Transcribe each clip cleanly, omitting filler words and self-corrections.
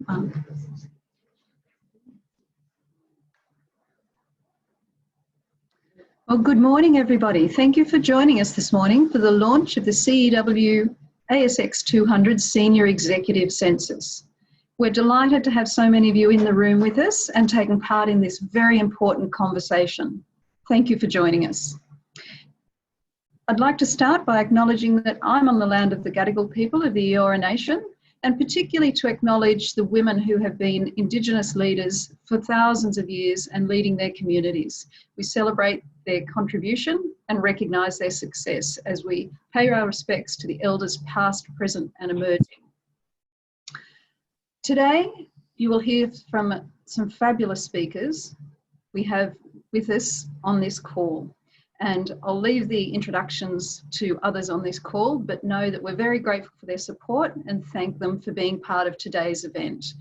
Well, good morning, everybody. Thank you for joining us this morning for the launch of the CEW ASX200 Senior Executive Census. We're delighted to have so many of you in the room with us and taking part in this very important conversation. Thank you for joining us. I'd like to start by acknowledging that I'm on the land of the Gadigal people of the Eora Nation, and particularly to acknowledge the women who have been Indigenous leaders for thousands of years and leading their communities. We celebrate their contribution and recognise their success as we pay our respects to the elders past, present and emerging. Today, you will hear from some fabulous speakers we have with us on this call. And I'll leave the introductions to others on this call, but know that we're very grateful for their support and thank them for being part of today's event.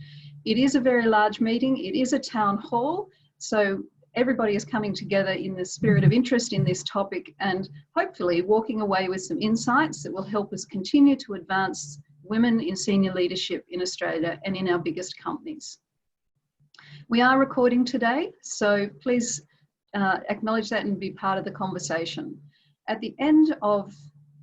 It is a very large meeting. It is a town hall. So everybody is coming together in the spirit of interest in this topic and hopefully walking away with some insights that will help us continue to advance women in senior leadership in Australia and in our biggest companies. We are recording today, so please acknowledge that and be part of the conversation. At the end of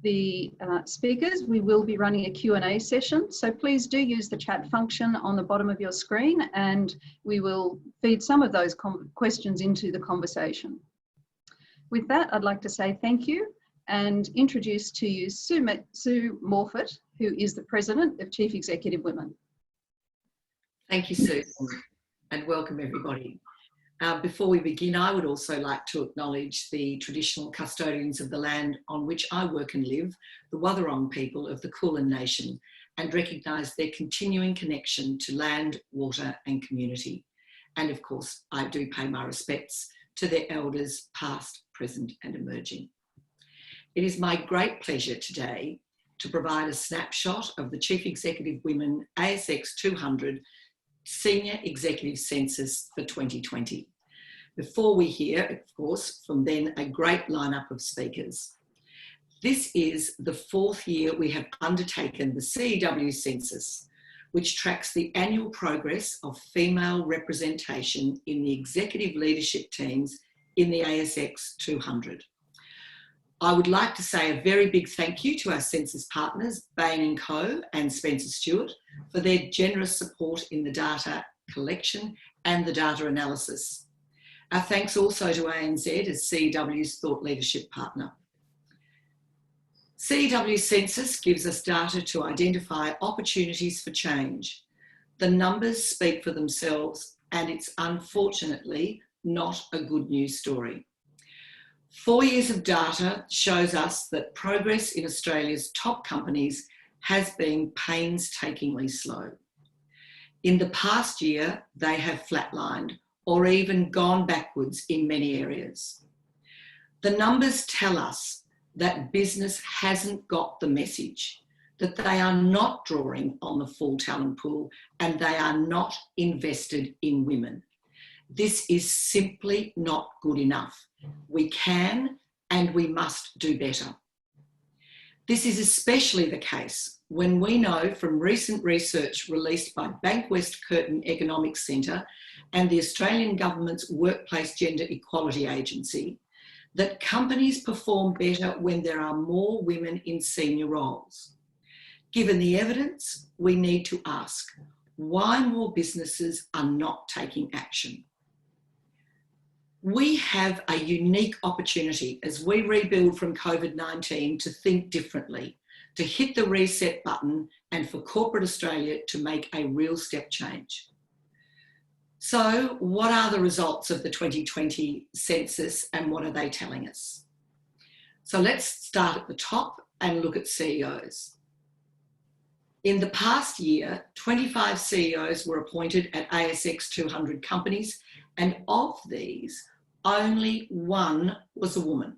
the speakers, we will be running a Q&A session, so please do use the chat function on the bottom of your screen and we will feed some of those questions into the conversation. With that, I'd like to say thank you and introduce to you Sue Morphet, who is the President of Chief Executive Women. Thank you, Susan, and welcome everybody. Before we begin, I would also like to acknowledge the traditional custodians of the land on which I work and live, the Wathaurong people of the Kulin Nation, and recognise their continuing connection to land, water and community. And of course, I do pay my respects to their elders past, present and emerging. It is my great pleasure today to provide a snapshot of the Chief Executive Women ASX200 Senior Executive Census for 2020. Before we hear, of course, from then a great lineup of speakers. This is the fourth year we have undertaken the CEW Census, which tracks the annual progress of female representation in the executive leadership teams in the ASX 200. I would like to say a very big thank you to our census partners, Bain & Co and Spencer Stewart, for their generous support in the data collection and the data analysis. Our thanks also to ANZ as CEW's thought leadership partner. CEW Census gives us data to identify opportunities for change. The numbers speak for themselves and it's unfortunately not a good news story. 4 years of data shows us that progress in Australia's top companies has been painstakingly slow. In the past year, they have flatlined or even gone backwards in many areas. The numbers tell us that business hasn't got the message, that they are not drawing on the full talent pool and they are not invested in women. This is simply not good enough. We can and we must do better. This is especially the case when we know from recent research released by Bankwest Curtin Economics Centre and the Australian Government's Workplace Gender Equality Agency that companies perform better when there are more women in senior roles. Given the evidence, we need to ask why more businesses are not taking action. We have a unique opportunity as we rebuild from COVID-19 to think differently, to hit the reset button and for corporate Australia to make a real step change. So what are the results of the 2020 census and what are they telling us? So let's start at the top and look at CEOs. In the past year, 25 CEOs were appointed at ASX 200 companies, and of these, only one was a woman.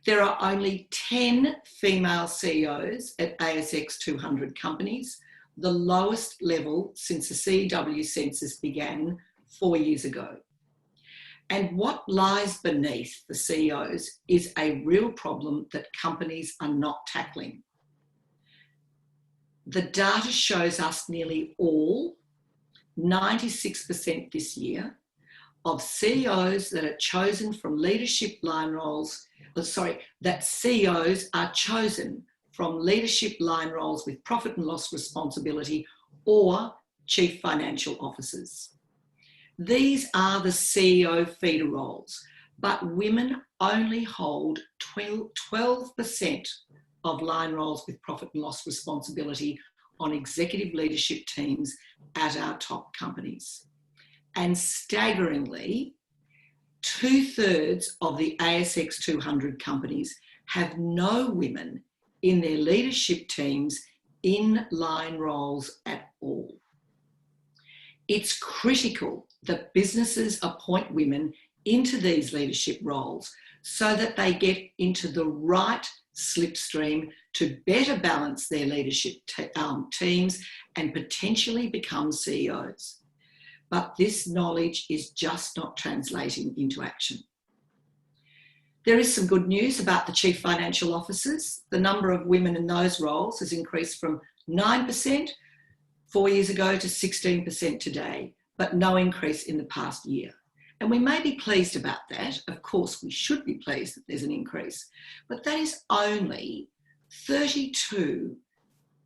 There are only 10 female CEOs at ASX 200 companies, the lowest level since the CEW census began 4 years ago. And what lies beneath the CEOs is a real problem that companies are not tackling. The data shows us nearly all 96% this year of CEOs that are chosen from leadership line roles, that CEOs are chosen from leadership line roles with profit and loss responsibility or chief financial officers. These are the CEO feeder roles, but women only hold 12% of line roles with profit and loss responsibility on executive leadership teams at our top companies. And staggeringly, 2/3 of the ASX 200 companies have no women in their leadership teams in line roles at all. It's critical that businesses appoint women into these leadership roles so that they get into the right slipstream to better balance their leadership teams and potentially become CEOs. But this knowledge is just not translating into action. There is some good news about the chief financial officers. The number of women in those roles has increased from 9% 4 years ago to 16% today, but no increase in the past year. And we may be pleased about that. Of course, we should be pleased that there's an increase, but that is only 32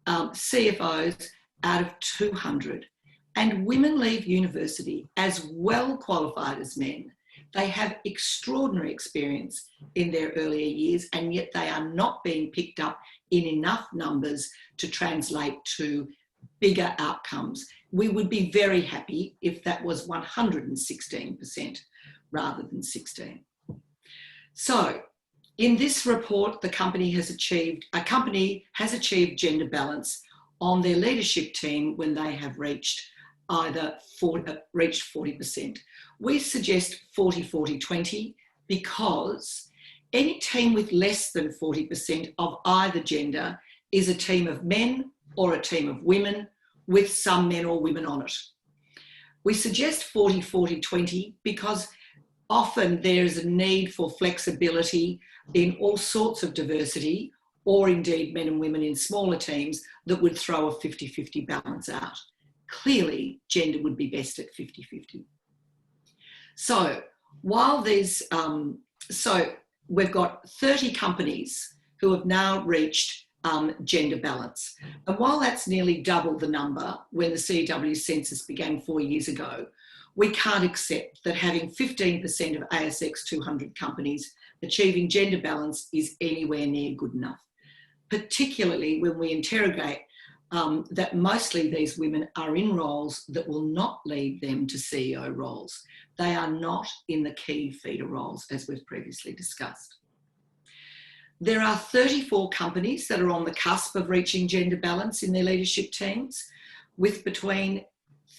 CFOs out of 200. And women leave university as well qualified as men. They have extraordinary experience in their earlier years, and yet they are not being picked up in enough numbers to translate to bigger outcomes. We would be very happy if that was 116% rather than 16%. So in this report, a company has achieved gender balance on their leadership team when they have reached 40%. We suggest 40-40-20 because any team with less than 40% of either gender is a team of men or a team of women with some men or women on it. We suggest 40-40-20 because often there is a need for flexibility in all sorts of diversity, or indeed men and women in smaller teams that would throw a 50-50 balance out. Clearly, gender would be best at 50-50. So while we've got 30 companies who have now reached gender balance. And while that's nearly double the number when the CEW census began 4 years ago, we can't accept that having 15% of ASX 200 companies achieving gender balance is anywhere near good enough, particularly when we interrogate that mostly these women are in roles that will not lead them to CEO roles. They are not in the key feeder roles, as we've previously discussed. There are 34 companies that are on the cusp of reaching gender balance in their leadership teams, with between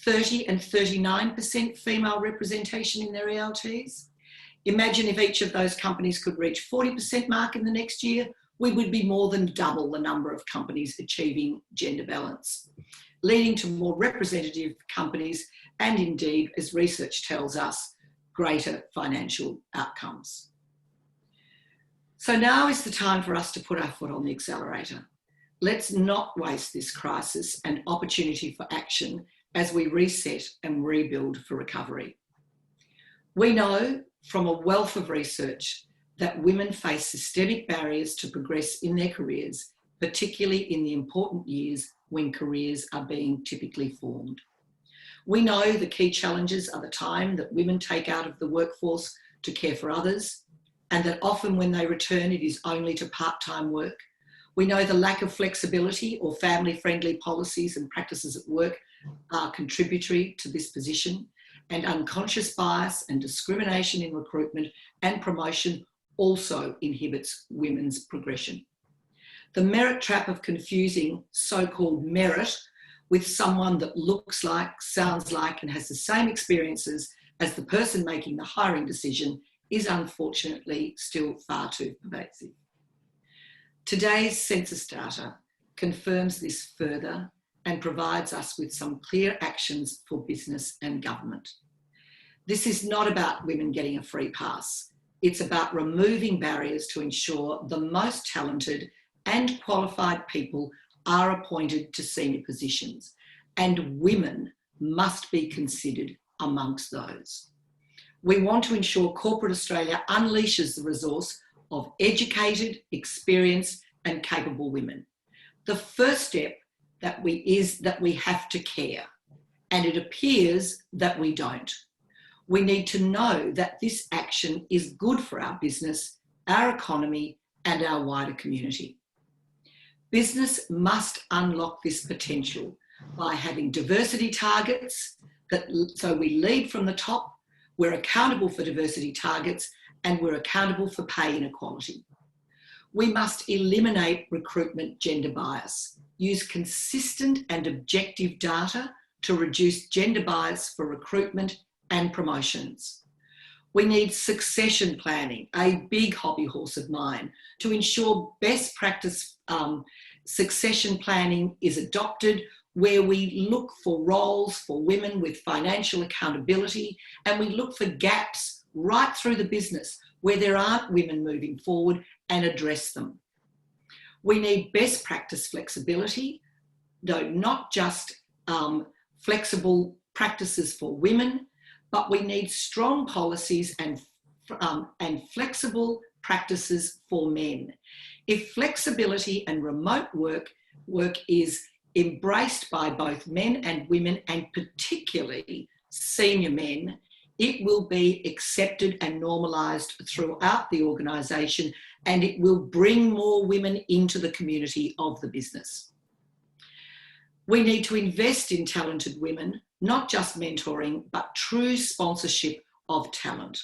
30 and 39% female representation in their ELTs. Imagine if each of those companies could reach 40% mark in the next year, we would be more than double the number of companies achieving gender balance, leading to more representative companies and indeed, as research tells us, greater financial outcomes. So now is the time for us to put our foot on the accelerator. Let's not waste this crisis and opportunity for action as we reset and rebuild for recovery. We know from a wealth of research that women face systemic barriers to progress in their careers, particularly in the important years when careers are being typically formed. We know the key challenges are the time that women take out of the workforce to care for others, and that often when they return, it is only to part-time work. We know the lack of flexibility or family-friendly policies and practices at work are contributory to this position, and unconscious bias and discrimination in recruitment and promotion also inhibits women's progression. The merit trap of confusing so-called merit with someone that looks like, sounds like, and has the same experiences as the person making the hiring decision is unfortunately still far too pervasive. Today's census data confirms this further and provides us with some clear actions for business and government. This is not about women getting a free pass. It's about removing barriers to ensure the most talented and qualified people are appointed to senior positions, and women must be considered amongst those. We want to ensure corporate Australia unleashes the resource of educated, experienced and capable women. The first step is that we have to care, and it appears that we don't. We need to know that this action is good for our business, our economy and our wider community. Business must unlock this potential by having diversity targets, so we lead from the top, we're accountable for diversity targets and we're accountable for pay inequality. We must eliminate recruitment gender bias, use consistent and objective data to reduce gender bias for recruitment and promotions. We need succession planning, a big hobby horse of mine, to ensure best practice succession planning is adopted, where we look for roles for women with financial accountability and we look for gaps right through the business where there aren't women moving forward and address them. We need best practice flexibility, though not just flexible practices for women, but we need strong policies and flexible practices for men. If flexibility and remote work is embraced by both men and women, and particularly senior men, it will be accepted and normalised throughout the organisation, and it will bring more women into the community of the business. We need to invest in talented women, not just mentoring, but true sponsorship of talent.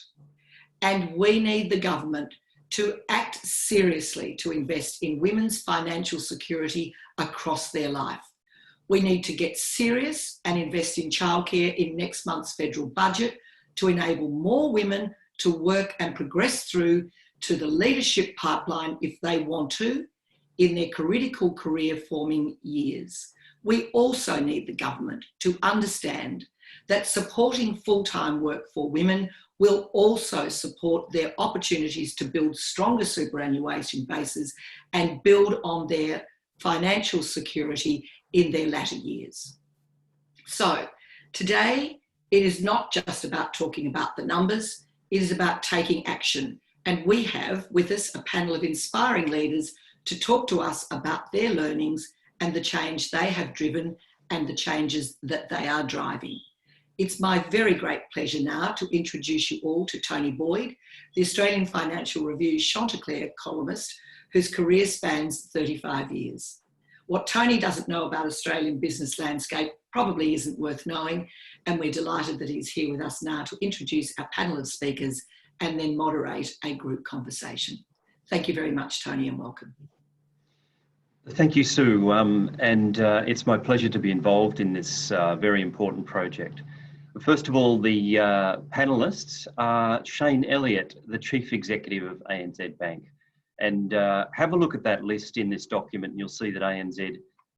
And we need the government to act seriously to invest in women's financial security across their life. We need to get serious and invest in childcare in next month's federal budget to enable more women to work and progress through to the leadership pipeline if they want to in their critical career forming years. We also need the government to understand that supporting full-time work for women will also support their opportunities to build stronger superannuation bases and build on their financial security in their latter years. So today, it is not just about talking about the numbers, it is about taking action. And we have with us a panel of inspiring leaders to talk to us about their learnings and the change they have driven and the changes that they are driving. It's my very great pleasure now to introduce you all to Tony Boyd, the Australian Financial Review's Chanticleer columnist, whose career spans 35 years. What Tony doesn't know about Australian business landscape probably isn't worth knowing, and we're delighted that he's here with us now to introduce our panel of speakers and then moderate a group conversation. Thank you very much, Tony, and welcome. Thank you, Sue, and it's my pleasure to be involved in this very important project. First of all, the panellists are Shayne Elliott, the Chief Executive of ANZ Bank. And have a look at that list in this document and you'll see that ANZ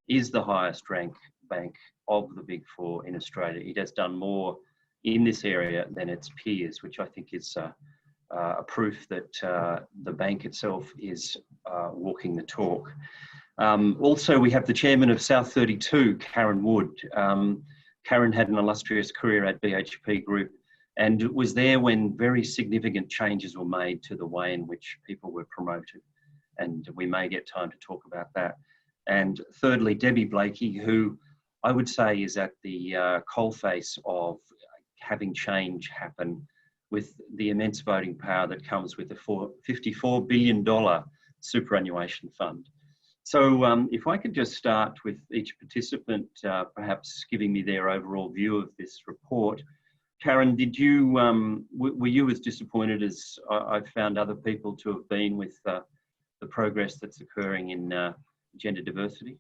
is the highest ranked bank of the Big Four in Australia. It has done more in this area than its peers, which I think is a proof that the bank itself is walking the talk. Also, we have the chairman of South 32, Karen Wood. Karen had an illustrious career at BHP Group and was there when very significant changes were made to the way in which people were promoted. And we may get time to talk about that. And thirdly, Debby Blakey, who I would say is at the coalface of having change happen with the immense voting power that comes with the $54 billion superannuation fund. So if I could just start with each participant, perhaps giving me their overall view of this report. Karen, did you, were you as disappointed as I've found other people to have been with the progress that's occurring in gender diversity?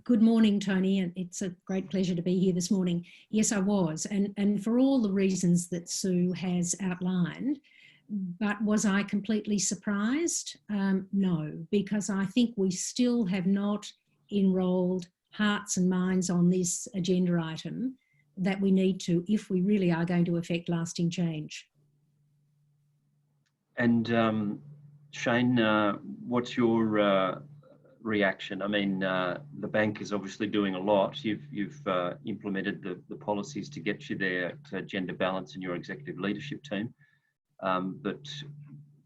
Good morning, Tony, and it's a great pleasure to be here this morning. Yes, I was, and for all the reasons that Sue has outlined. But was I completely surprised? No, because I think we still have not enrolled hearts and minds on this agenda item that we need to if we really are going to effect lasting change. And Shayne, what's your reaction? I mean, the bank is obviously doing a lot. You've implemented the policies to get you there to gender balance in your executive leadership team, but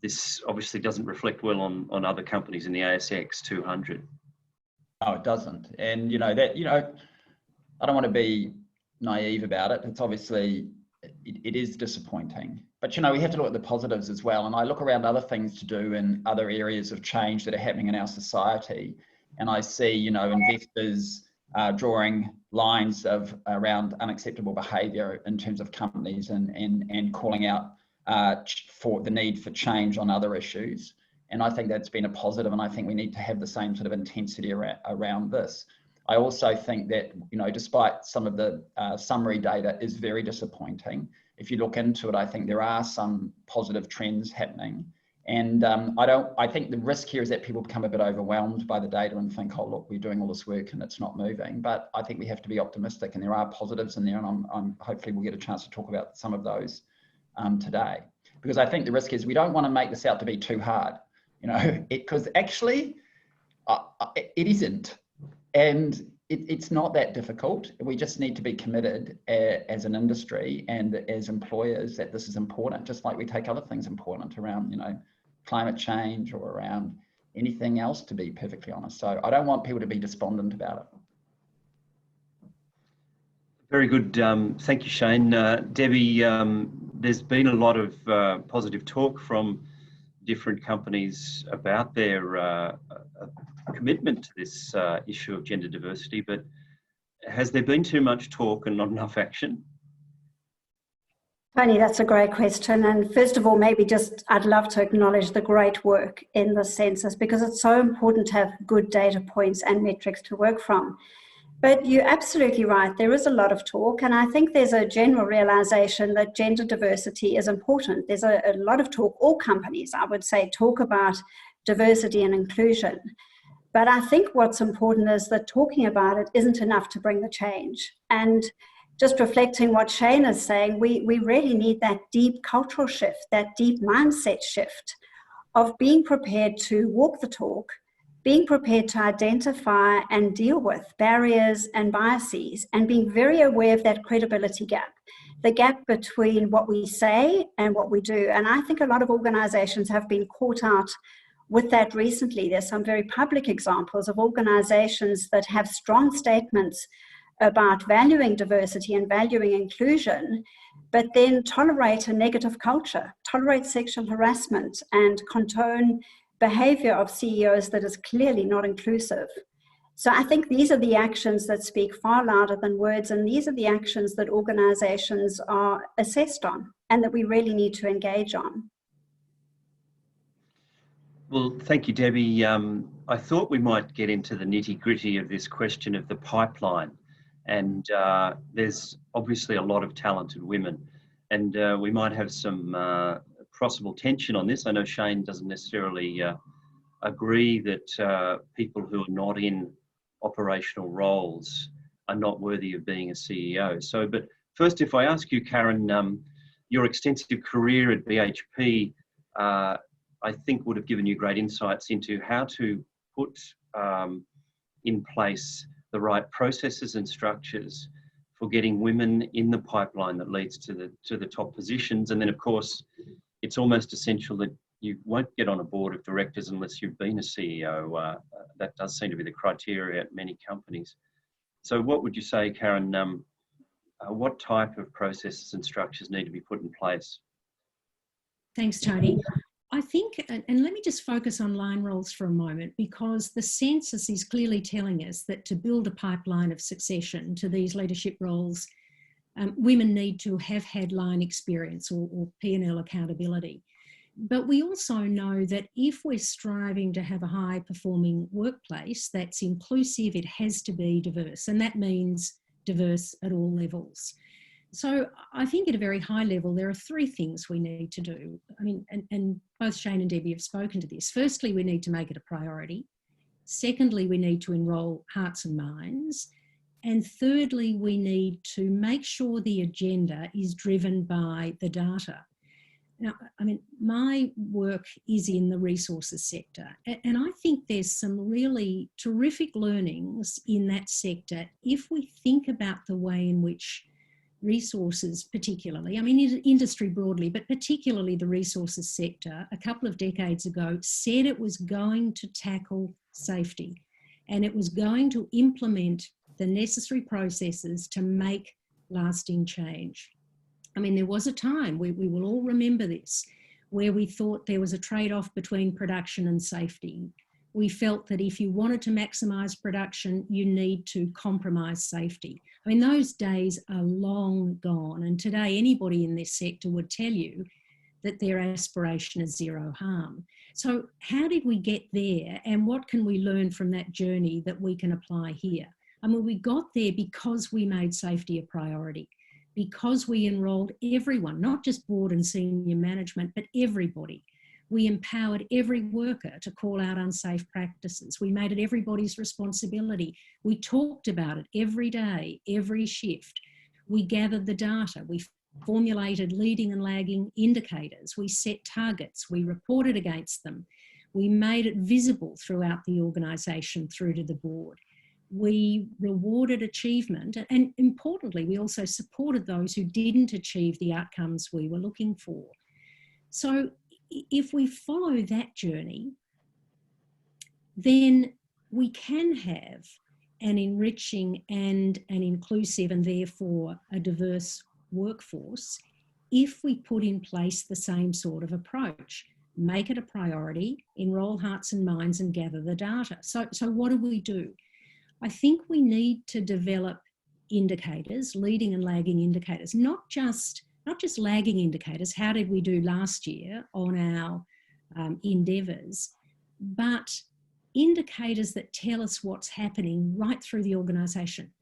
this obviously doesn't reflect well on other companies in the ASX 200. No, it doesn't. And, I don't want to be naive about it. It's obviously, it is disappointing. But, we have to look at the positives as well. And I look around other things to do in other areas of change that are happening in our society. And I see, investors drawing lines around unacceptable behaviour in terms of companies and calling out for the need for change on other issues. And I think that's been a positive, and I think we need to have the same sort of intensity around this. I also think that, despite some of the summary data is very disappointing, if you look into it, I think there are some positive trends happening. And I think the risk here is that people become a bit overwhelmed by the data and think, oh, look, we're doing all this work and it's not moving. But I think we have to be optimistic, and there are positives in there, and I'm hopefully we'll get a chance to talk about some of those today. Because I think the risk is we don't want to make this out to be too hard, because actually it isn't. And it's not that difficult. We just need to be committed as an industry and as employers that this is important, just like we take other things important around, climate change or around anything else, to be perfectly honest. So I don't want people to be despondent about it. Very good. Thank you, Shayne. Debbie, there's been a lot of positive talk from different companies about their commitment to this issue of gender diversity, but has there been too much talk and not enough action? Tony, that's a great question. And first of all, maybe just I'd love to acknowledge the great work in the census, because it's so important to have good data points and metrics to work from. But you're absolutely right. There is a lot of talk, and I think there's a general realization that gender diversity is important. There's a lot of talk. All companies, I would say, talk about diversity and inclusion. But I think what's important is that talking about it isn't enough to bring the change. And just reflecting what Shayne is saying, we really need that deep cultural shift, that deep mindset shift of being prepared to walk the talk, being prepared to identify and deal with barriers and biases, and being very aware of that credibility gap, the gap between what we say and what we do. And I think a lot of organizations have been caught out with that recently. There's some very public examples of organizations that have strong statements about valuing diversity and valuing inclusion, but then tolerate a negative culture, tolerate sexual harassment, and condone behavior of CEOs that is clearly not inclusive. So I think these are the actions that speak far louder than words, and these are the actions that organizations are assessed on and that we really need to engage on. Well, thank you, Debbie. I thought we might get into the nitty-gritty of this question of the pipeline. And there's obviously a lot of talented women, and we might have some possible tension on this. I know Shayne doesn't necessarily agree that people who are not in operational roles are not worthy of being a CEO. So, but first, if I ask you, Karen, your extensive career at BHP, I think would have given you great insights into how to put in place the right processes and structures for getting women in the pipeline that leads to the top positions. And then, of course, it's almost essential that you won't get on a board of directors unless you've been a CEO. That does seem to be the criteria at many companies. So what would you say, Karen, what type of processes and structures need to be put in place? Thanks, Tony. I think, and let me just focus on line roles for a moment, because the census is clearly telling us that to build a pipeline of succession to these leadership roles, women need to have had line experience or P&L accountability. But we also know that if we're striving to have a high performing workplace that's inclusive, it has to be diverse, and that means diverse at all levels. So I think at a very high level, there are three things we need to do. I mean, and both Shayne and Debbie have spoken to this. Firstly, we need to make it a priority. Secondly, we need to enrol hearts and minds. And thirdly, we need to make sure the agenda is driven by the data. Now, I mean, my work is in the resources sector, and I think there's some really terrific learnings in that sector if we think about the way in which resources particularly, I mean industry broadly, but particularly the resources sector a couple of decades ago said it was going to tackle safety and it was going to implement the necessary processes to make lasting change. I mean, there was a time, we will all remember this, where we thought there was a trade-off between production and safety. We felt that if you wanted to maximise production, you need to compromise safety. I mean, those days are long gone, and today anybody in this sector would tell you that their aspiration is zero harm. So how did we get there, and what can we learn from that journey that we can apply here? I mean, we got there because we made safety a priority, because we enrolled everyone, not just board and senior management, but everybody. We empowered every worker to call out unsafe practices. We made it everybody's responsibility. We talked about it every day, every shift. We gathered the data. We formulated leading and lagging indicators. We set targets. We reported against them. We made it visible throughout the organisation through to the board. We rewarded achievement, and importantly, we also supported those who didn't achieve the outcomes we were looking for. So if we follow that journey, then we can have an enriching and an inclusive and therefore a diverse workforce if we put in place the same sort of approach. Make it a priority, enrol hearts and minds and gather the data. So what do? I think we need to develop indicators, leading and lagging indicators, not just lagging indicators, how did we do last year on our endeavours, but indicators that tell us what's happening right through the organisation.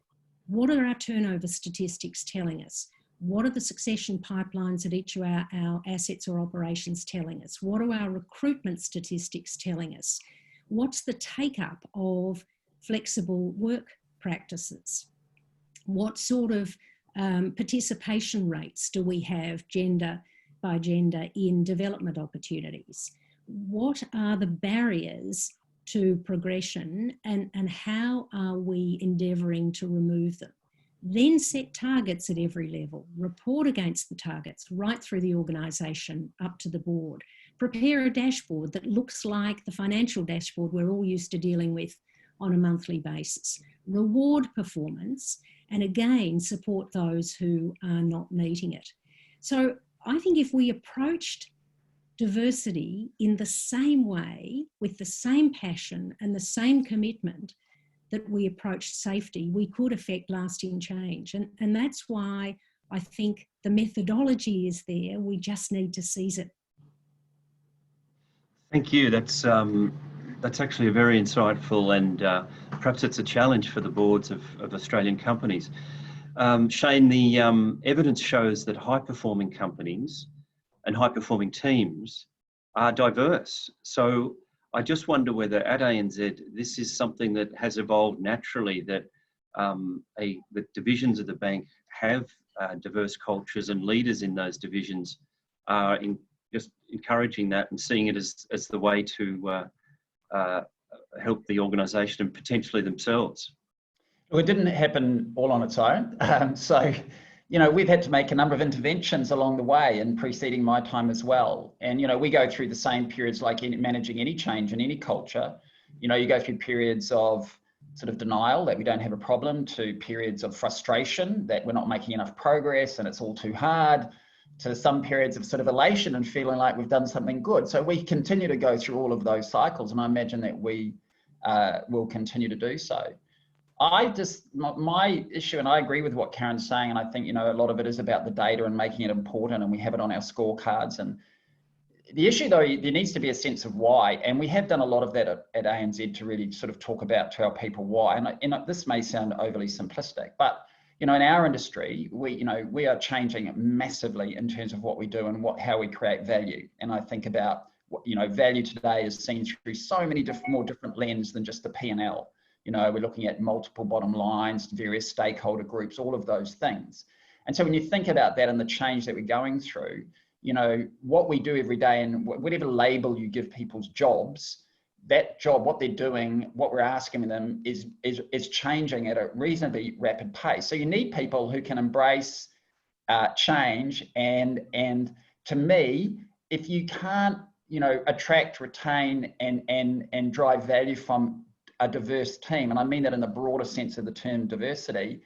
What are our turnover statistics telling us? What are the succession pipelines at each of our assets or operations telling us? What are our recruitment statistics telling us? What's the take-up of flexible work practices? What sort of participation rates do we have gender by gender in development opportunities? What are the barriers to progression and how are we endeavouring to remove them? Then set targets at every level, report against the targets right through the organisation up to the board. Prepare a dashboard that looks like the financial dashboard we're all used to dealing with on a monthly basis. Reward performance and again support those who are not meeting it. So I think if we approached diversity in the same way, with the same passion and the same commitment that we approached safety, we could affect lasting change. And that's why I think the methodology is there, we just need to seize it. Thank you. That's actually a very insightful and perhaps it's a challenge for the boards of Australian companies. Shayne, the evidence shows that high-performing companies and high-performing teams are diverse. So I just wonder whether at ANZ this is something that has evolved naturally, that the divisions of the bank have diverse cultures and leaders in those divisions are just encouraging that and seeing it as the way to help the organisation and potentially themselves. Well, it didn't happen all on its own. So, you know, we've had to make a number of interventions along the way and preceding my time as well. And, you know, we go through the same periods like in managing any change in any culture. You know, you go through periods of sort of denial that we don't have a problem, to periods of frustration that we're not making enough progress and it's all too hard, to some periods of sort of elation and feeling like we've done something good. So we continue to go through all of those cycles, and I imagine that we will continue to do so. My issue, and I agree with what Karen's saying, and I think, you know, a lot of it is about the data and making it important, and we have it on our scorecards. And the issue, though, there needs to be a sense of why, and we have done a lot of that at ANZ to really sort of talk about to our people why. And this may sound overly simplistic, but, you know, in our industry, we are changing massively in terms of what we do and how we create value. And I think about, you know, value today is seen through so many more different lenses than just the P&L. You know, we're looking at multiple bottom lines, various stakeholder groups, all of those things. And so when you think about that and the change that we're going through, you know, what we do every day and whatever label you give people's jobs, that job, what they're doing, what we're asking them is changing at a reasonably rapid pace. So you need people who can embrace change, and to me, if you can't, you know, attract, retain, and drive value from a diverse team, and I mean that in the broader sense of the term diversity,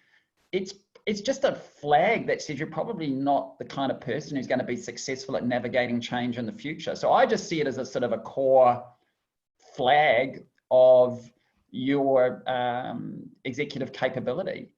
it's just a flag that says you're probably not the kind of person who's going to be successful at navigating change in the future. So I just see it as a sort of a core flag of your executive capability.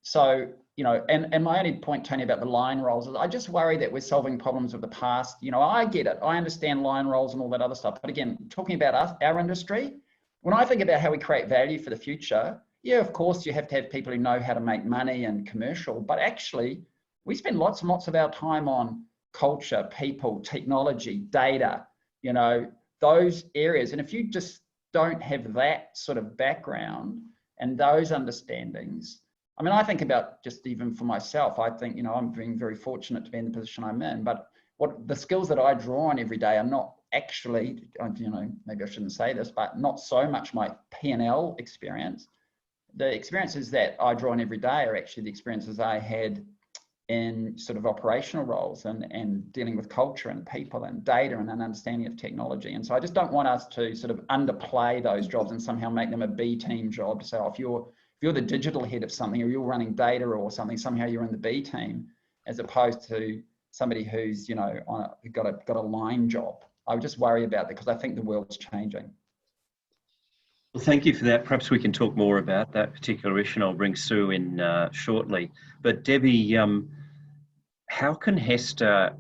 So, you know, and my only point, Tony, about the line roles is I just worry that we're solving problems of the past. You know, I get it. I understand line roles and all that other stuff. But again, talking about our industry, when I think about how we create value for the future, yeah, of course, you have to have people who know how to make money and commercial, but actually we spend lots and lots of our time on culture, people, technology, data, you know, those areas. And if you just don't have that sort of background and those understandings, I mean, I think about just even for myself, I think, you know, I'm being very fortunate to be in the position I'm in, but what the skills that I draw on every day are not actually, you know, maybe I shouldn't say this, but not so much my P&L experience. The experiences that I draw on every day are actually the experiences I had in sort of operational roles and dealing with culture and people and data and an understanding of technology. And so I just don't want us to sort of underplay those jobs and somehow make them a B team job. To say, oh, if you're the digital head of something, or you're running data or something, somehow you're in the B team, as opposed to somebody who's, you know, got a line job. I would just worry about that because I think the world's changing. Well, thank you for that. Perhaps we can talk more about that particular issue, and I'll bring Sue in shortly. But Debbie, how can HESTA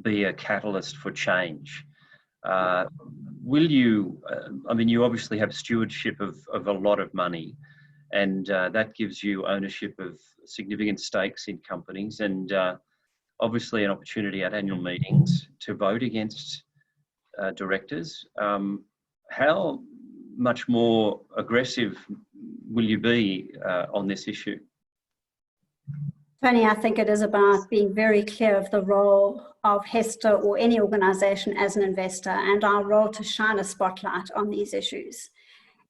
be a catalyst for change? Will you, I mean, you obviously have stewardship of a lot of money, and that gives you ownership of significant stakes in companies, and obviously an opportunity at annual meetings to vote against directors. How much more aggressive will you be on this issue? Tony, I think it is about being very clear of the role of HESTA or any organisation as an investor, and our role to shine a spotlight on these issues.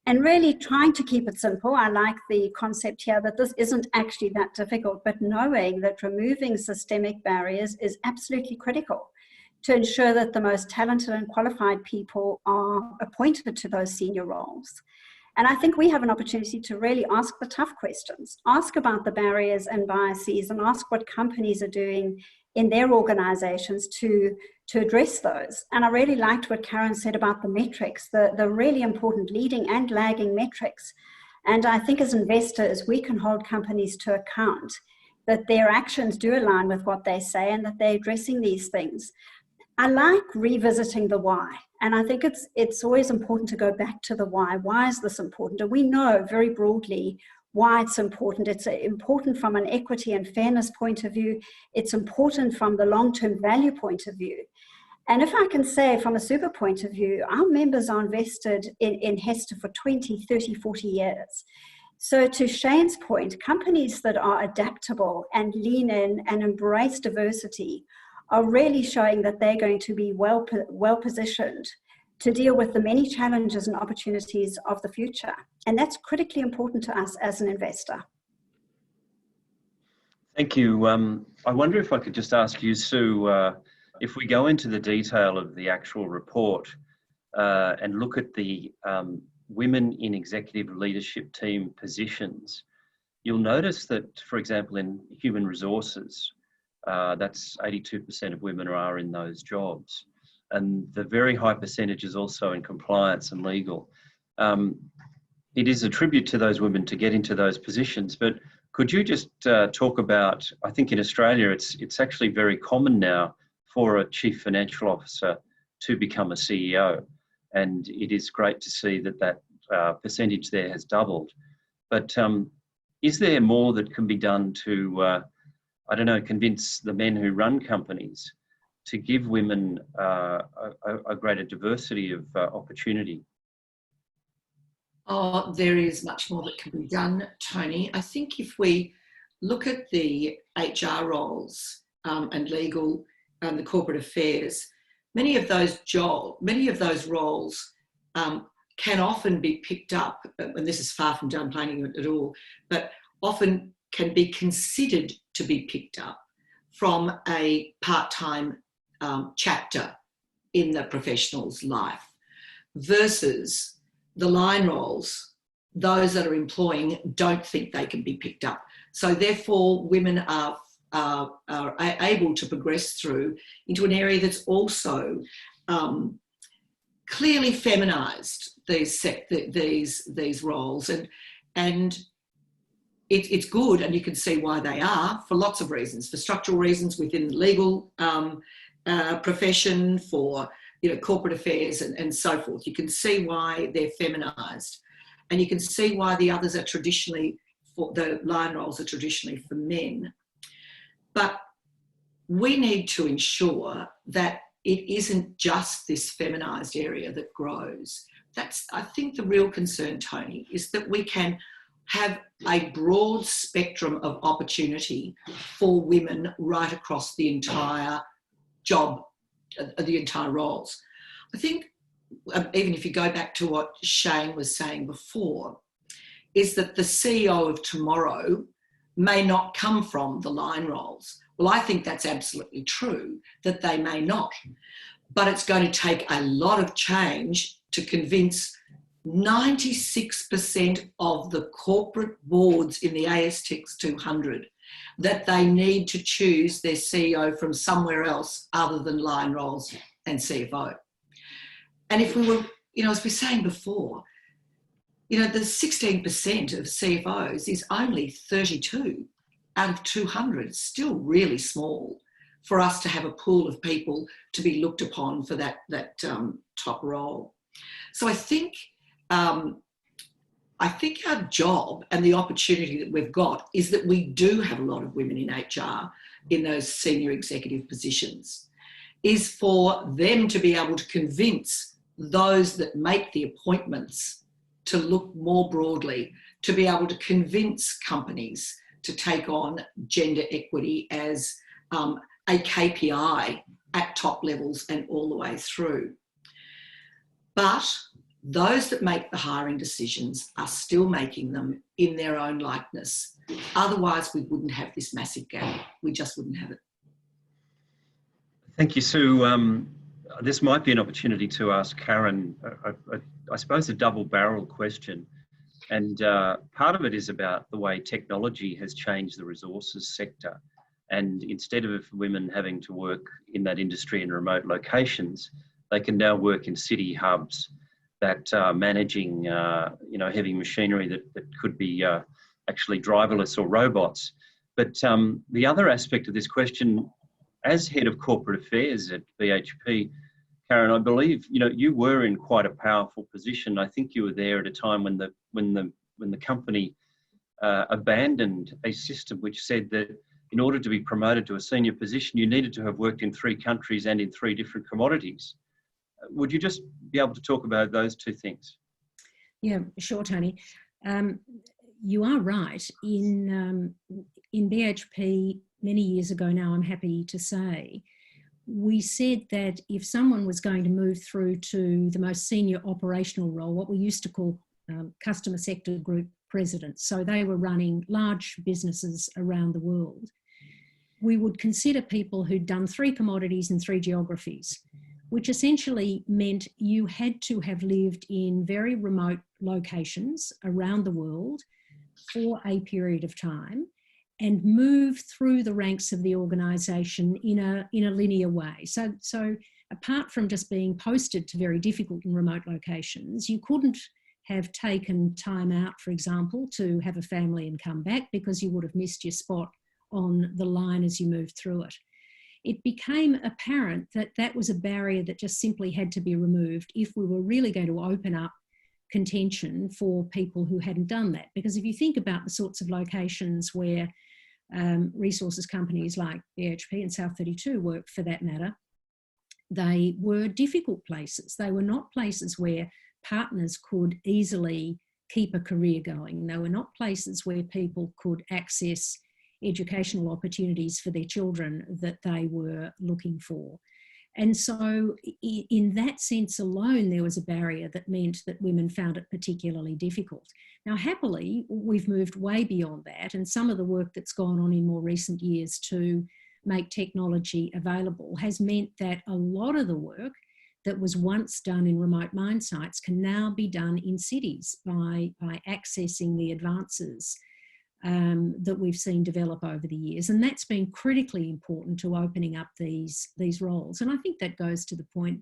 And really trying to keep it simple. I like the concept here that this isn't actually that difficult, but knowing that removing systemic barriers is absolutely critical to ensure that the most talented and qualified people are appointed to those senior roles. And I think we have an opportunity to really ask the tough questions, ask about the barriers and biases, and ask what companies are doing in their organizations to address those. And I really liked what Karen said about the metrics, the really important leading and lagging metrics. And I think as investors, we can hold companies to account that their actions do align with what they say and that they're addressing these things. I like revisiting the why, and I think it's always important to go back to the why. Why is this important? And we know very broadly why it's important. It's important from an equity and fairness point of view. It's important from the long-term value point of view. And if I can say from a super point of view, our members are invested in HESTA for 20, 30, 40 years. So to Shayne's point, companies that are adaptable and lean in and embrace diversity are really showing that they're going to be well positioned to deal with the many challenges and opportunities of the future. And that's critically important to us as an investor. Thank you. I wonder if I could just ask you, Sue, if we go into the detail of the actual report and look at the women in executive leadership team positions, you'll notice that, for example, in human resources, that's 82% of women are in those jobs. And the very high percentage is also in compliance and legal. It is a tribute to those women to get into those positions, but could you just talk about, I think in Australia, it's actually very common now for a chief financial officer to become a CEO. And it is great to see that percentage there has doubled. But is there more that can be done to, I don't know, convince the men who run companies to give women a greater diversity of opportunity? Oh, there is much more that can be done, Tony. I think if we look at the HR roles, and legal and the corporate affairs, many of those roles can often be picked up, and this is far from downplaying it at all, but often can be considered to be picked up from a part-time chapter in the professional's life, versus the line roles, those that are employing don't think they can be picked up. So therefore, women are able to progress through into an area that's also clearly feminised, these roles, and it's good, and you can see why they are, for lots of reasons, for structural reasons within the legal profession, for corporate affairs and so forth. You can see why they're feminised, and you can see why the others are traditionally, the line roles are traditionally for men. But we need to ensure that it isn't just this feminised area that grows. That's, I think, the real concern, Tony, is that we can have a broad spectrum of opportunity for women right across the entire job, the entire roles. I think, even if you go back to what Shayne was saying before, is that the CEO of tomorrow may not come from the line roles. Well, I think that's absolutely true, that they may not. But it's going to take a lot of change to convince 96% of the corporate boards in the AEST200 that they need to choose their CEO from somewhere else other than line roles and CFO. And if we were, as we were saying before, the 16% of CFOs is only 32 out of 200. It's still really small for us to have a pool of people to be looked upon for that top role. So I think our job and the opportunity that we've got is that we do have a lot of women in HR in those senior executive positions, is for them to be able to convince those that make the appointments to look more broadly, to be able to convince companies to take on gender equity as a KPI at top levels and all the way through. But those that make the hiring decisions are still making them in their own likeness. Otherwise, we wouldn't have this massive gap. We just wouldn't have it. Thank you, Sue. This might be an opportunity to ask Karen, I suppose, a double-barrel question. And part of it is about the way technology has changed the resources sector. And instead of women having to work in that industry in remote locations, they can now work in city hubs that are managing, heavy machinery that could be actually driverless or robots. But the other aspect of this question, as head of corporate affairs at BHP, Karen, I believe you were in quite a powerful position. I think you were there at a time when the company abandoned a system which said that in order to be promoted to a senior position, you needed to have worked in 3 countries and in 3 different commodities. Would you just be able to talk about those 2 things? Yeah, sure, Tony. You are right. In BHP many years ago now, I'm happy to say, we said that if someone was going to move through to the most senior operational role, what we used to call customer sector group president, so they were running large businesses around the world, we would consider people who'd done 3 commodities and 3 geographies, which essentially meant you had to have lived in very remote locations around the world for a period of time and move through the ranks of the organisation in a linear way. So apart from just being posted to very difficult and remote locations, you couldn't have taken time out, for example, to have a family and come back because you would have missed your spot on the line as you moved through it. It became apparent that that was a barrier that just simply had to be removed if we were really going to open up contention for people who hadn't done that. Because if you think about the sorts of locations where resources companies like BHP and South32 work, for that matter, they were difficult places. They were not places where partners could easily keep a career going. They were not places where people could access educational opportunities for their children that they were looking for. And so in that sense alone, there was a barrier that meant that women found it particularly difficult. Now, happily, we've moved way beyond that, and some of the work that's gone on in more recent years to make technology available has meant that a lot of the work that was once done in remote mine sites can now be done in cities by accessing the advances that we've seen develop over the years. And that's been critically important to opening up these roles. And I think that goes to the point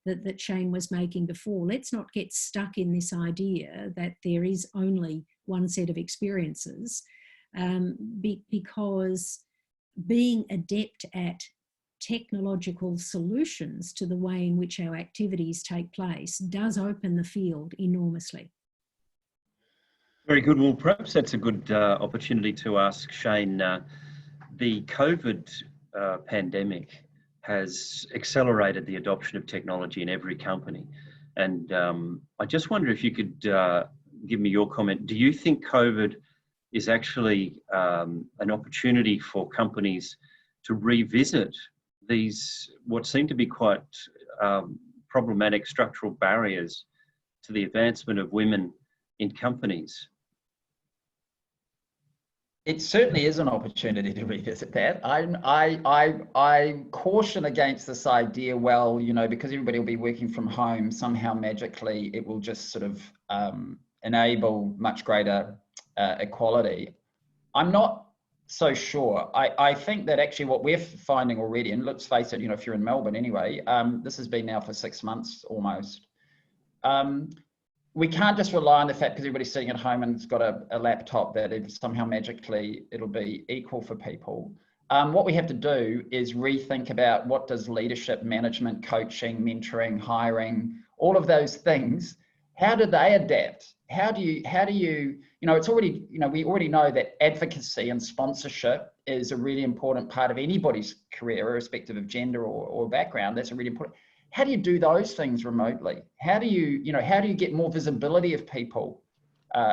that Shayne was making before. Let's not get stuck in this idea that there is only one set of experiences, because being adept at technological solutions to the way in which our activities take place does open the field enormously. Very good. Well, perhaps that's a good opportunity to ask Shayne. The COVID pandemic has accelerated the adoption of technology in every company. And I just wonder if you could give me your comment. Do you think COVID is actually an opportunity for companies to revisit these, what seem to be quite problematic structural barriers to the advancement of women in companies? It certainly is an opportunity to revisit that. I caution against this idea, well, you know, because everybody will be working from home, somehow magically it will just sort of enable much greater equality. I'm not so sure. I think that actually what we're finding already, and let's face it, you know, if you're in Melbourne anyway, this has been now for 6 months almost. We can't just rely on the fact because everybody's sitting at home and has got a laptop that somehow magically it'll be equal for people. What we have to do is rethink about what does leadership, management, coaching, mentoring, hiring, all of those things, how do they adapt? How do you, you know, it's already, you know, we already know that advocacy and sponsorship is a really important part of anybody's career, irrespective of gender or background. That's a really important. How do you do those things remotely? How do you, you know, how do you get more visibility of people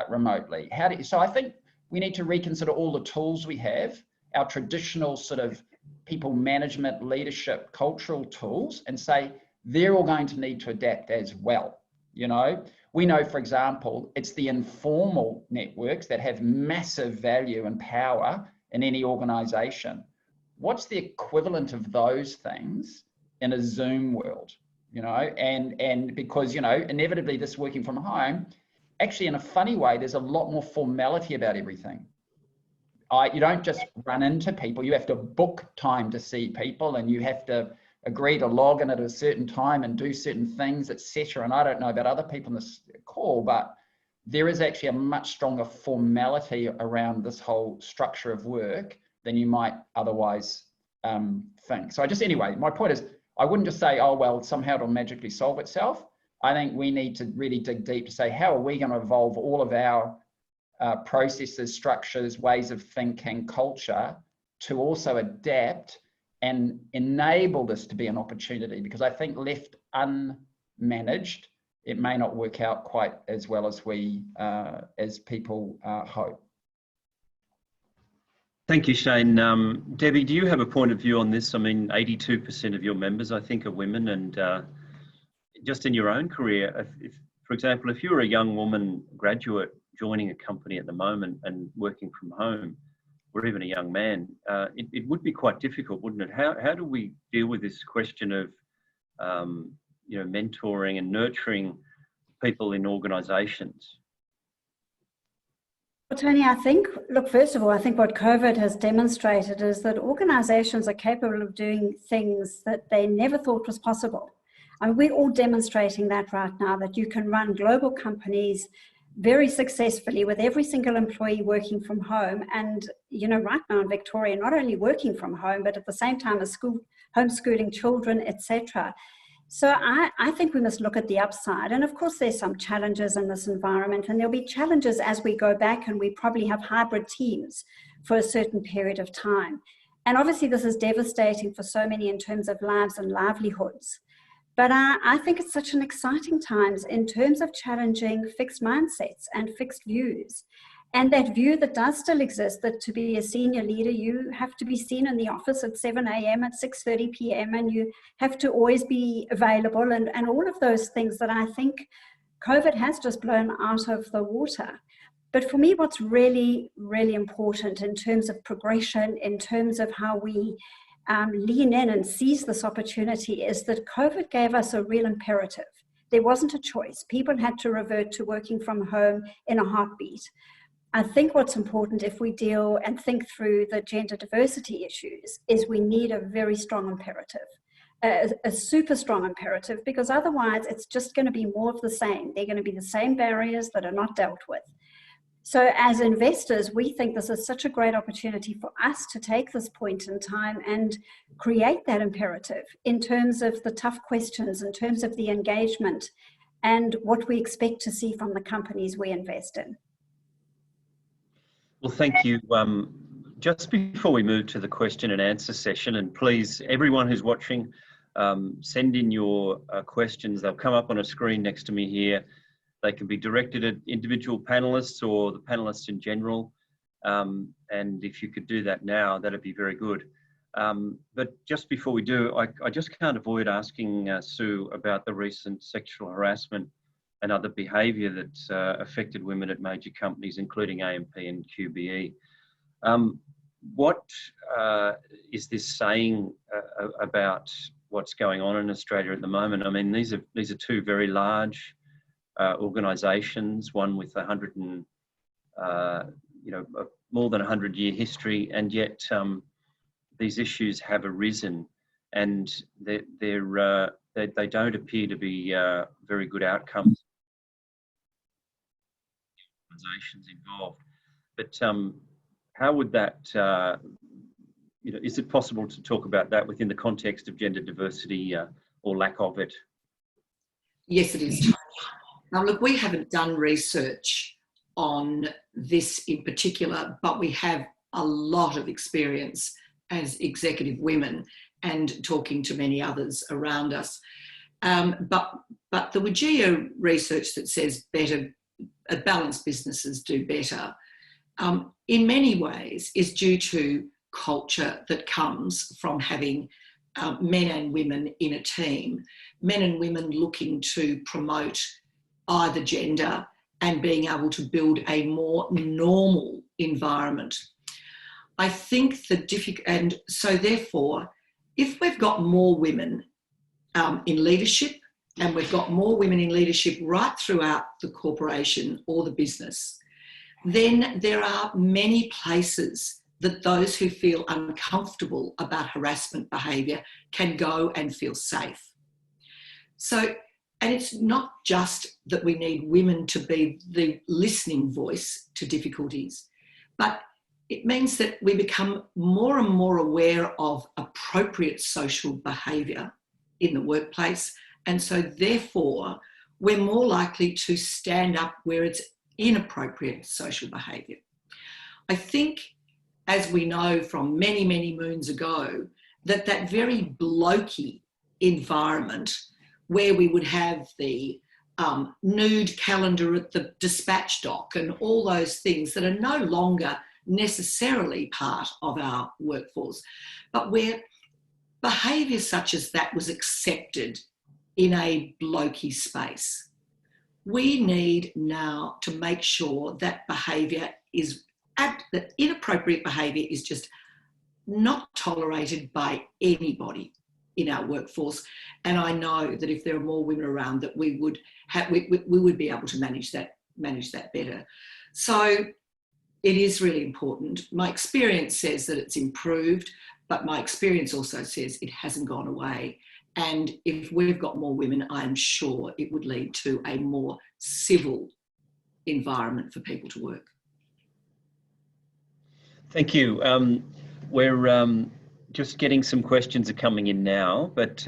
remotely? So I think we need to reconsider all the tools we have, our traditional sort of people management, leadership, cultural tools, and say they're all going to need to adapt as well. You know, we know, for example, it's the informal networks that have massive value and power in any organization. What's the equivalent of those things in a Zoom world, you know, and because, you know, inevitably this working from home, actually in a funny way, there's a lot more formality about everything. You don't just run into people, you have to book time to see people and you have to agree to log in at a certain time and do certain things, etc. And I don't know about other people in this call, but there is actually a much stronger formality around this whole structure of work than you might otherwise think. So anyway, my point is, I wouldn't just say, oh, well, somehow it'll magically solve itself. I think we need to really dig deep to say, how are we going to evolve all of our processes, structures, ways of thinking, culture to also adapt and enable this to be an opportunity? Because I think left unmanaged, it may not work out quite as well as as people hope. Thank you, Shayne. Debbie, do you have a point of view on this? I mean, 82% of your members, I think, are women, and just in your own career, for example, if you were a young woman graduate joining a company at the moment and working from home, or even a young man, it would be quite difficult, wouldn't it? How do we deal with this question of, you know, mentoring and nurturing people in organisations? Well, Tony, I think, look, first of all, I think what COVID has demonstrated is that organisations are capable of doing things that they never thought was possible. I mean, we're all demonstrating that right now, that you can run global companies very successfully with every single employee working from home. And, you know, right now in Victoria, not only working from home, but at the same time as homeschooling children, etc. So I think we must look at the upside. And of course, there's some challenges in this environment, and there'll be challenges as we go back and we probably have hybrid teams for a certain period of time. And obviously this is devastating for so many in terms of lives and livelihoods. But I think it's such an exciting times in terms of challenging fixed mindsets and fixed views. And that view that does still exist, that to be a senior leader, you have to be seen in the office at 7 a.m., at 6:30 p.m., and you have to always be available, and all of those things that I think COVID has just blown out of the water. But for me, what's really, really important in terms of progression, in terms of how we lean in and seize this opportunity, is that COVID gave us a real imperative. There wasn't a choice. People had to revert to working from home in a heartbeat. I think what's important, if we deal and think through the gender diversity issues, is we need a very strong imperative, a super strong imperative, because otherwise it's just going to be more of the same. They're going to be the same barriers that are not dealt with. So as investors, we think this is such a great opportunity for us to take this point in time and create that imperative in terms of the tough questions, in terms of the engagement, and what we expect to see from the companies we invest in. Well, thank you. Just before we move to the question and answer session, and please, everyone who's watching, send in your questions. They'll come up on a screen next to me here. They can be directed at individual panelists or the panelists in general. And if you could do that now, that'd be very good. But just before we do, I just can't avoid asking Sue about the recent sexual harassment and other behaviour that's affected women at major companies, including AMP and QBE. What is this saying about what's going on in Australia at the moment? I mean, these are two very large organisations, one with more than 100-year history, and yet these issues have arisen, and they don't appear to be very good outcomes. Organisations involved, but how would that, is it possible to talk about that within the context of gender diversity or lack of it? Yes, it is. Now, look, we haven't done research on this in particular, but we have a lot of experience as executive women and talking to many others around us. But the WGEA research that says balanced businesses do better, in many ways is due to culture that comes from having men and women in a team, men and women looking to promote either gender and being able to build a more normal environment. I think and so therefore, if we've got more women in leadership, and we've got more women in leadership right throughout the corporation or the business, then there are many places that those who feel uncomfortable about harassment behaviour can go and feel safe. So, and it's not just that we need women to be the listening voice to difficulties, but it means that we become more and more aware of appropriate social behaviour in the workplace. And so therefore, we're more likely to stand up where it's inappropriate social behaviour. I think, as we know from many, many moons ago, that very blokey environment where we would have the nude calendar at the dispatch dock and all those things that are no longer necessarily part of our workforce, but where behaviour such as that was accepted in a blokey space. We need now to make sure that behaviour that inappropriate behaviour is just not tolerated by anybody in our workforce. And I know that if there are more women around, that we would be able to manage that better. So it is really important. My experience says that it's improved, but my experience also says it hasn't gone away. And if we've got more women, I'm sure it would lead to a more civil environment for people to work. Thank you. We're just getting some questions are coming in now, but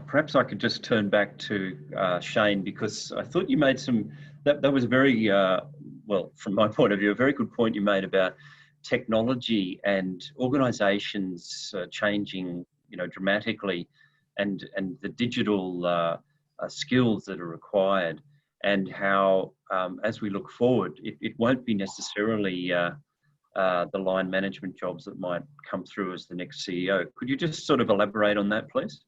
perhaps I could just turn back to Shayne, because I thought you made that was very, well, from my point of view, a very good point you made about technology and organisations changing, dramatically, and the digital skills that are required. and how, as we look forward, it won't be necessarily the line management jobs that might come through as the next CEO. Could you just sort of elaborate on that, please?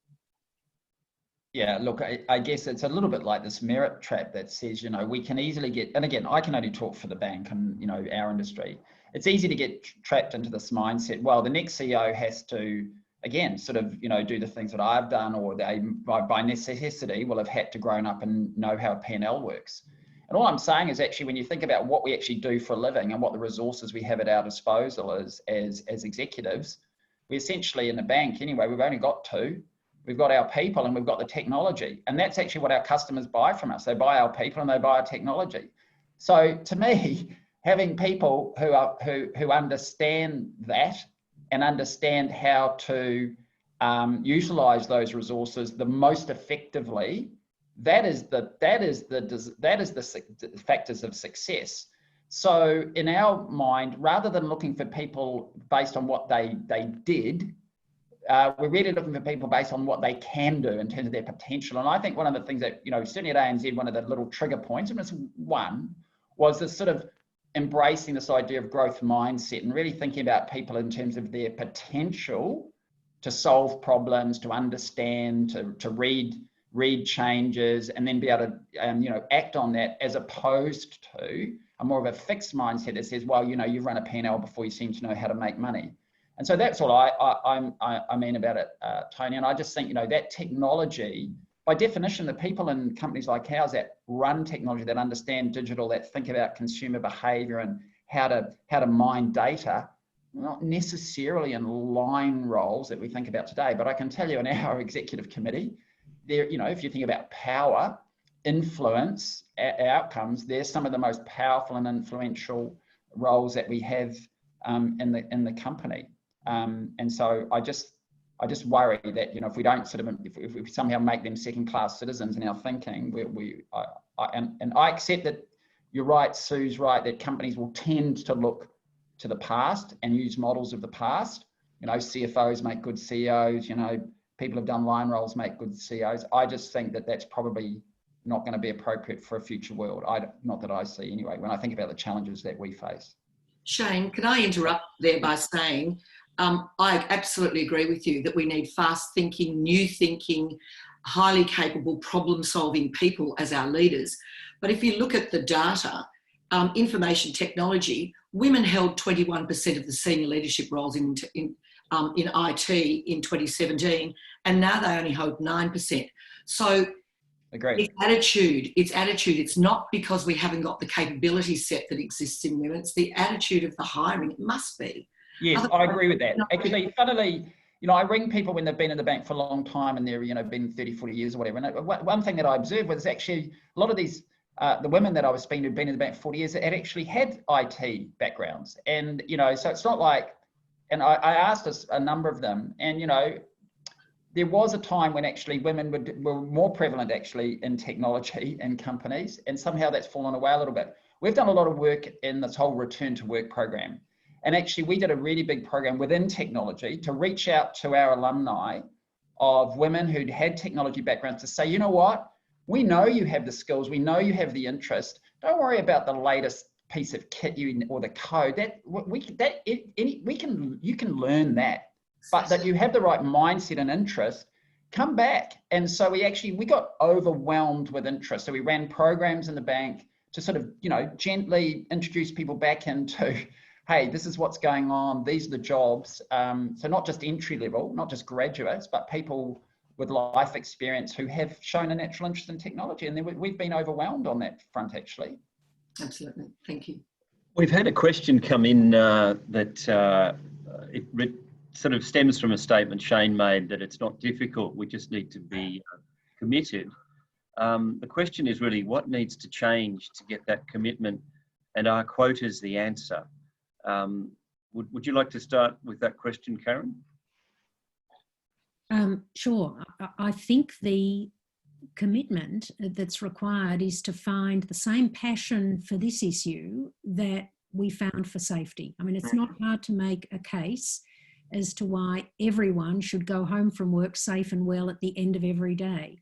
Yeah, look, I guess it's a little bit like this merit trap that says, you know, we can easily get, and again, I can only talk for the bank and, you know, our industry. It's easy to get trapped into this mindset. Well, the next CEO has to, again, sort of, you know, do the things that I've done, or they, by necessity, will have had to grown up and know how a P&L works. And all I'm saying is actually, when you think about what we actually do for a living and what the resources we have at our disposal is as executives, we essentially, in the bank anyway, we've only got two. We've got our people and we've got the technology. And that's actually what our customers buy from us. They buy our people and they buy our technology. So to me, having people who understand that and understand how to utilize those resources the most effectively, that is the factors of success. So in our mind, rather than looking for people based on what they did, we're really looking for people based on what they can do in terms of their potential. And I think one of the things that, you know, certainly at ANZ, one of the little trigger points, and it's one, was this sort of embracing this idea of growth mindset and really thinking about people in terms of their potential to solve problems, to understand, to read changes, and then be able to, you know, act on that, as opposed to a more of a fixed mindset that says, well, you know, you've run a P&L before you seem to know how to make money. And so that's what I mean about it, Tony. And I just think, you know, that technology, by definition, the people in companies like ours that run technology, that understand digital, that think about consumer behavior and how to mine data, not necessarily in line roles that we think about today. But I can tell you, in our executive committee, there, you know, if you think about power, influence, outcomes, they're some of the most powerful and influential roles that we have in the company. And so I just worry that, you know, if we don't sort of, if we somehow make them second-class citizens in our thinking, and I accept that you're right, Sue's right, that companies will tend to look to the past and use models of the past. You know, CFOs make good CEOs, you know, people have done line roles make good CEOs. I just think that that's probably not going to be appropriate for a future world. Not that I see anyway, when I think about the challenges that we face. Shayne, can I interrupt there by saying, I absolutely agree with you that we need fast thinking, new thinking, highly capable problem solving people as our leaders. But if you look at the data, information technology, women held 21% of the senior leadership roles in IT in 2017, and now they only hold 9%. So Agreed. It's attitude. It's not because we haven't got the capability set that exists in women. It's the attitude of the hiring. It must be. Yes, Otherwise, I agree with that. Actually, funnily, you know, I ring people when they've been in the bank for a long time and they're, you know, been 30, 40 years or whatever. And one thing that I observed was actually a lot of these, the women that I was speaking to who'd been in the bank for 40 years had actually had IT backgrounds. And, you know, so it's not like, and I asked a number of them, and, you know, there was a time when actually women were more prevalent actually in technology in companies, and somehow that's fallen away a little bit. We've done a lot of work in this whole return to work program. And actually we did a really big program within technology to reach out to our alumni of women who'd had technology backgrounds to say, you know what, we know you have the skills, we know you have the interest. Don't worry about the latest piece of kit or the code. You can learn that. But that you have the right mindset and interest, come back. And so we got overwhelmed with interest. So we ran programs in the bank to sort of, you know, gently introduce people back into, hey, this is what's going on. These are the jobs. So not just entry level, not just graduates, but people with life experience who have shown a natural interest in technology. And then we've been overwhelmed on that front, actually. Absolutely. Thank you. We've had a question come in that it sort of stems from a statement Shayne made that it's not difficult, we just need to be committed. The question is really what needs to change to get that commitment, and are quotas the answer? Would you like to start with that question, Karen? Sure. I think the commitment that's required is to find the same passion for this issue that we found for safety. I mean, it's not hard to make a case as to why everyone should go home from work safe and well at the end of every day.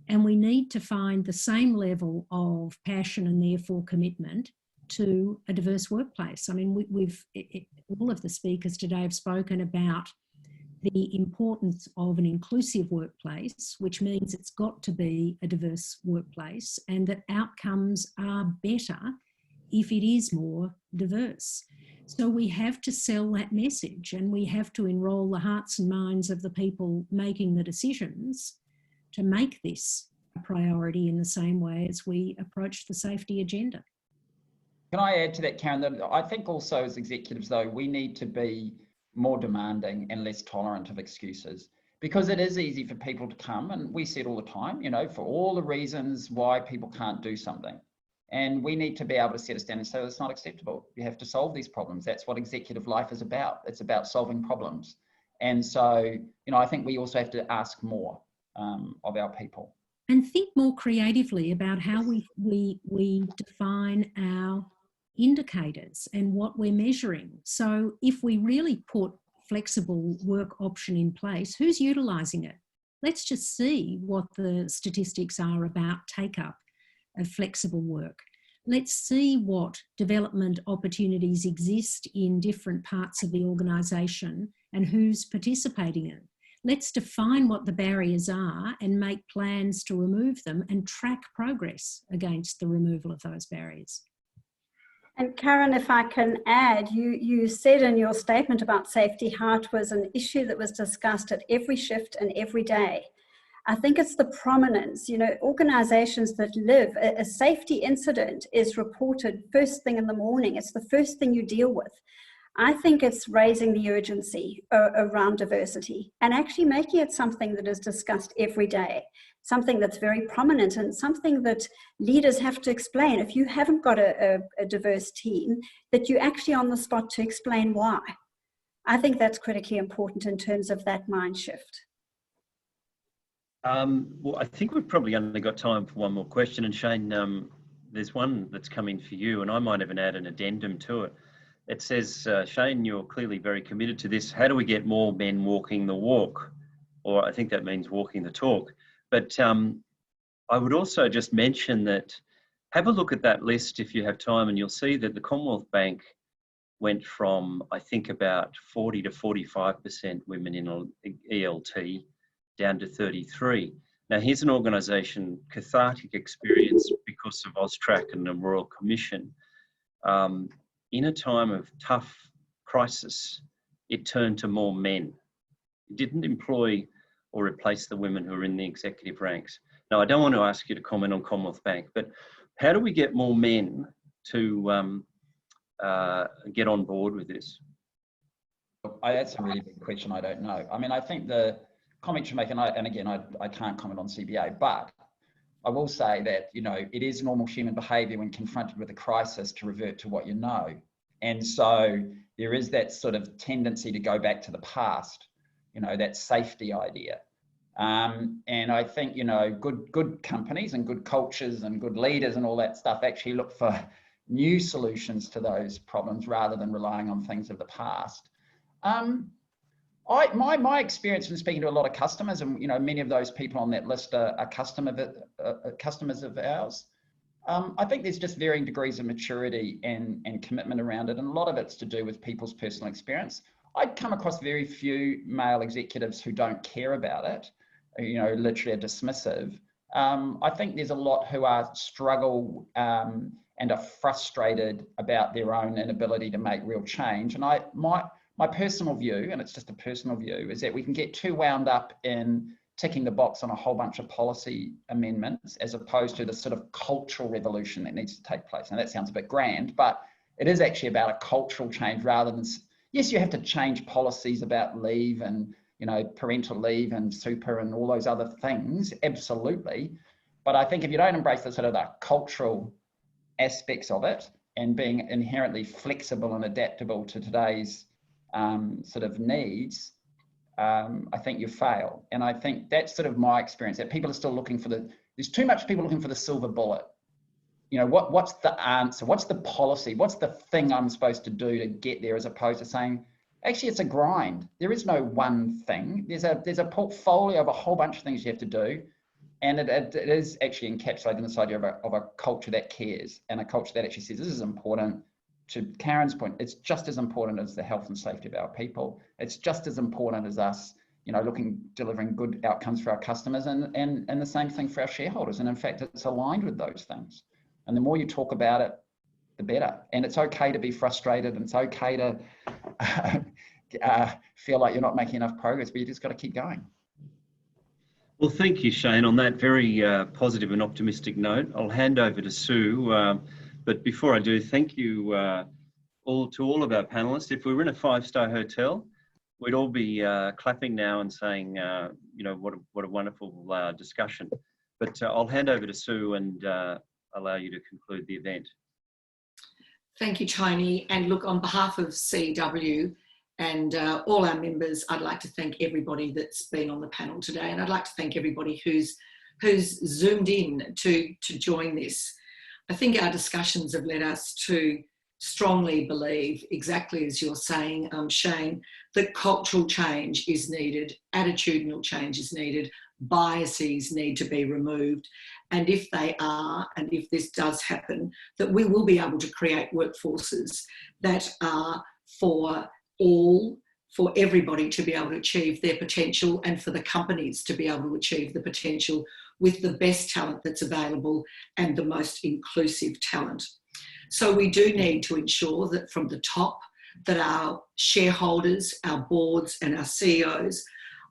And we need to find the same level of passion and therefore commitment to a diverse workplace. I mean, all of the speakers today have spoken about the importance of an inclusive workplace, which means it's got to be a diverse workplace, and that outcomes are better if it is more diverse. So we have to sell that message, and we have to enrol the hearts and minds of the people making the decisions to make this a priority in the same way as we approach the safety agenda. Can I add to that, Karen, that I think also as executives, though, we need to be more demanding and less tolerant of excuses, because it is easy for people to come, and we see it all the time, you know, for all the reasons why people can't do something. And we need to be able to set a standard and say, that's not acceptable. You have to solve these problems. That's what executive life is about. It's about solving problems. And so, you know, I think we also have to ask more of our people. And think more creatively about how we define our indicators and what we're measuring. So if we really put flexible work option in place, who's utilising it? Let's just see what the statistics are about take-up of flexible work. Let's see what development opportunities exist in different parts of the organisation and who's participating in it. Let's define what the barriers are and make plans to remove them and track progress against the removal of those barriers. And Karen, if I can add, you said in your statement about safety, heart was an issue that was discussed at every shift and every day. I think it's the prominence, you know, organisations that live, a safety incident is reported first thing in the morning. It's the first thing you deal with. I think it's raising the urgency around diversity and actually making it something that is discussed every day, something that's very prominent and something that leaders have to explain. If you haven't got a diverse team, that you're actually on the spot to explain why. I think that's critically important in terms of that mind shift. Well, I think we've probably only got time for one more question. And Shayne, there's one that's coming for you, and I might even add an addendum to it. It says, Shayne, you're clearly very committed to this. How do we get more men walking the walk? Or I think that means walking the talk. But I would also just mention that have a look at that list if you have time, and you'll see that the Commonwealth Bank went from, I think, about 40 to 45% women in ELT down to 33. Now, here's an organisation, cathartic experience because of AUSTRAC and the Royal Commission. In a time of tough crisis, it turned to more men. It didn't employ or replace the women who are in the executive ranks. Now, I don't want to ask you to comment on Commonwealth Bank, but how do we get more men to get on board with this? That's a really big question. I don't know. I mean, I think the comment you're making, and again, I can't comment on CBA, but I will say that, you know, it is normal human behaviour when confronted with a crisis to revert to what you know. And so there is that sort of tendency to go back to the past, you know, that safety idea. And I think, you know, good companies and good cultures and good leaders and all that stuff actually look for new solutions to those problems rather than relying on things of the past. My experience from speaking to a lot of customers, and you know, many of those people on that list are customers of ours. I think there's just varying degrees of maturity and commitment around it, and a lot of it's to do with people's personal experience. I'd come across very few male executives who don't care about it, you know, literally are dismissive. I think there's a lot who struggle and are frustrated about their own inability to make real change. And my personal view, and it's just a personal view, is that we can get too wound up in ticking the box on a whole bunch of policy amendments as opposed to the sort of cultural revolution that needs to take place. Now that sounds a bit grand, but it is actually about a cultural change rather than, yes, you have to change policies about leave and, you know, parental leave and super and all those other things, absolutely. But I think if you don't embrace the sort of the cultural aspects of it and being inherently flexible and adaptable to today's sort of needs, I think you fail. And I think that's sort of my experience, that people are still looking for there's too much people looking for the silver bullet. You know, what's the answer? What's the policy? What's the thing I'm supposed to do to get there, as opposed to saying, actually, it's a grind. There is no one thing. There's a portfolio of a whole bunch of things you have to do. And it is actually encapsulated in this idea of a culture that cares, and a culture that actually says this is important. To Karen's point, it's just as important as the health and safety of our people. It's just as important as us, delivering good outcomes for our customers, and the same thing for our shareholders. And in fact, it's aligned with those things. And the more you talk about it, the better. And it's okay to be frustrated, and it's okay to feel like you're not making enough progress, but you just got to keep going. Well, thank you, Shayne. On that very positive and optimistic note, I'll hand over to Sue. But before I do, thank you all of our panelists. If we were in a 5-star hotel, we'd all be clapping now and saying, what a wonderful discussion. But I'll hand over to Sue and allow you to conclude the event. Thank you, Tony. And look, on behalf of CEW and all our members, I'd like to thank everybody that's been on the panel today. And I'd like to thank everybody who's zoomed in to join this. I think our discussions have led us to strongly believe, exactly as you're saying, Shayne, that cultural change is needed, attitudinal change is needed, biases need to be removed. And if they are, and if this does happen, that we will be able to create workforces that are for all, for everybody to be able to achieve their potential, and for the companies to be able to achieve the potential with the best talent that's available and the most inclusive talent. So we do need to ensure that from the top, that our shareholders, our boards and our CEOs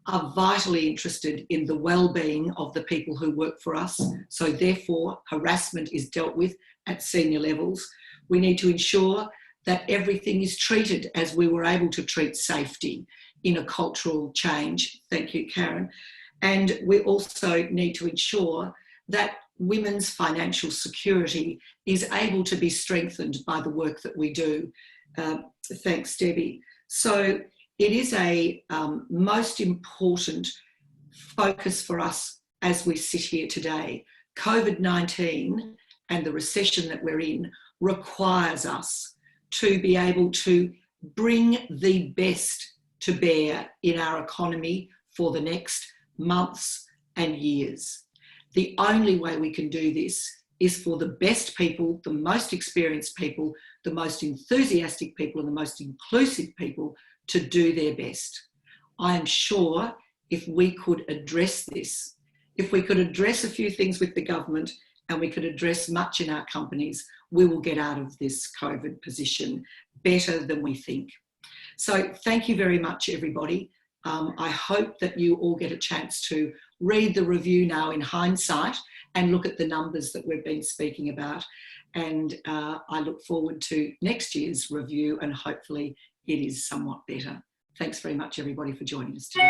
are vitally interested in the well-being of the people who work for us. So therefore, harassment is dealt with at senior levels. We need to ensure that everything is treated as we were able to treat safety in a cultural change. Thank you, Karen. And we also need to ensure that women's financial security is able to be strengthened by the work that we do. Thanks, Debbie. So it is a most important focus for us as we sit here today. COVID-19 and the recession that we're in requires us to be able to bring the best to bear in our economy for the next months and years. The only way we can do this is for the best people, the most experienced people, the most enthusiastic people and the most inclusive people to do their best. I am sure if we could address this, if we could address a few things with the government and we could address much in our companies, we will get out of this COVID position better than we think. So thank you very much, everybody. I hope that you all get a chance to read the review now in hindsight and look at the numbers that we've been speaking about. And I look forward to next year's review, and hopefully it is somewhat better. Thanks very much, everybody, for joining us today.